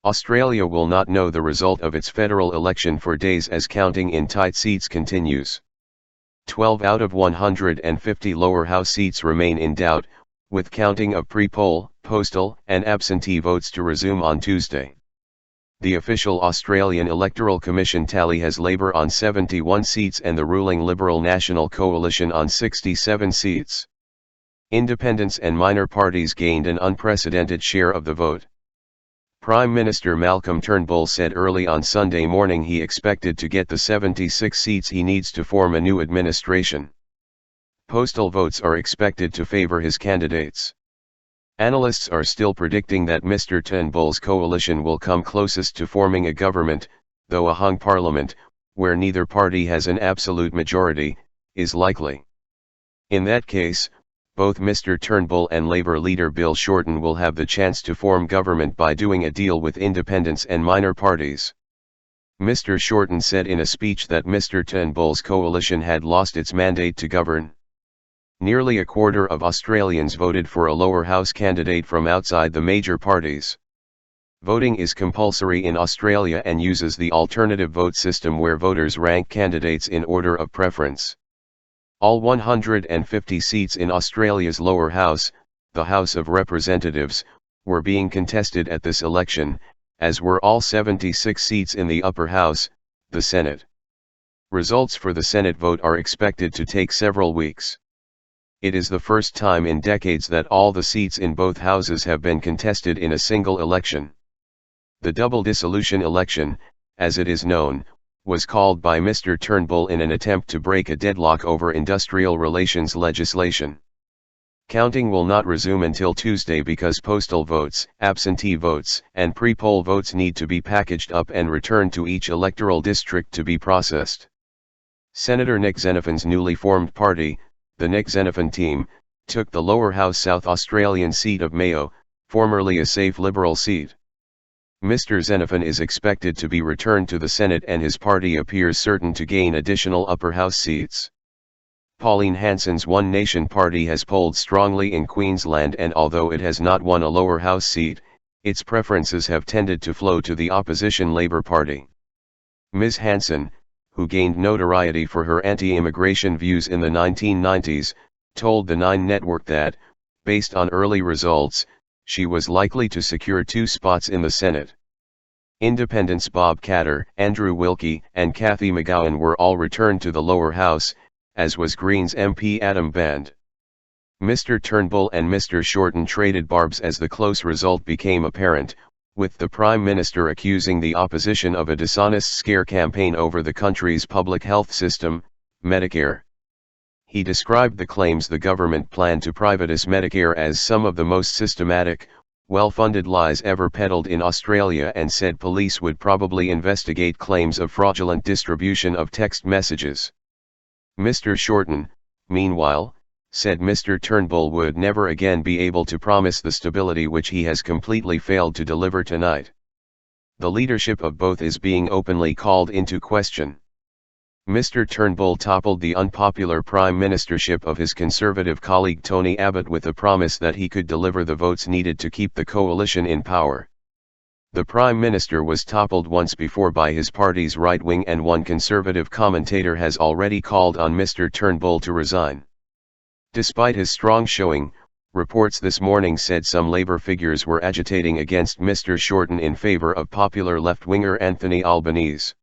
Australia will not know the result of its federal election for days as counting in tight seats continues. 12 out of 150 lower house seats remain in doubt, with counting of pre-poll, postal, and absentee votes to resume on Tuesday. The official Australian Electoral Commission tally has Labor on 71 seats and the ruling Liberal National Coalition on 67 seats. Independents and minor parties gained an unprecedented share of the vote. Prime Minister Malcolm Turnbull said early on Sunday morning he expected to get the 76 seats he needs to form a new administration. Postal votes are expected to favour his candidates. Analysts are still predicting that Mr Turnbull's coalition will come closest to forming a government, though a hung parliament, where neither party has an absolute majority, is likely. In that case, both Mr Turnbull and Labor leader Bill Shorten will have the chance to form government by doing a deal with independents and minor parties. Mr Shorten said in a speech that Mr Turnbull's coalition had lost its mandate to govern. Nearly a quarter of Australians voted for a lower house candidate from outside the major parties. Voting is compulsory in Australia and uses the alternative vote system where voters rank candidates in order of preference. All 150 seats in Australia's lower house, the House of Representatives, were being contested at this election, as were all 76 seats in the upper house, the Senate. Results for the Senate vote are expected to take several weeks. It is the first time in decades that all the seats in both houses have been contested in a single election. The double dissolution election, as it is known, was called by Mr Turnbull in an attempt to break a deadlock over industrial relations legislation. Counting will not resume until Tuesday because postal votes, absentee votes, and pre-poll votes need to be packaged up and returned to each electoral district to be processed. Senator Nick Xenophon's newly formed party, the Nick Xenophon team, took the lower house South Australian seat of Mayo, formerly a safe Liberal seat. Mr Xenophon is expected to be returned to the Senate and his party appears certain to gain additional upper house seats. Pauline Hanson's One Nation party has polled strongly in Queensland and although it has not won a lower house seat, its preferences have tended to flow to the opposition Labor Party. Ms Hanson, who gained notoriety for her anti-immigration views in the 1990s, told the Nine Network that, based on early results, she was likely to secure 2 spots in the Senate. Independents Bob Catter, Andrew Wilkie, and Cathy McGowan were all returned to the lower house, as was Greens MP Adam Band. Mr Turnbull and Mr Shorten traded barbs as the close result became apparent, with the Prime Minister accusing the opposition of a dishonest scare campaign over the country's public health system, Medicare. He described the claims the government planned to privatize Medicare as some of the most systematic, well-funded lies ever peddled in Australia and said police would probably investigate claims of fraudulent distribution of text messages. Mr Shorten, meanwhile, said Mr Turnbull would never again be able to promise the stability which he has completely failed to deliver tonight. The leadership of both is being openly called into question. Mr Turnbull toppled the unpopular prime ministership of his Conservative colleague Tony Abbott with a promise that he could deliver the votes needed to keep the coalition in power. The Prime Minister was toppled once before by his party's right wing and one Conservative commentator has already called on Mr Turnbull to resign. Despite his strong showing, reports this morning said some Labour figures were agitating against Mr Shorten in favour of popular left-winger Anthony Albanese.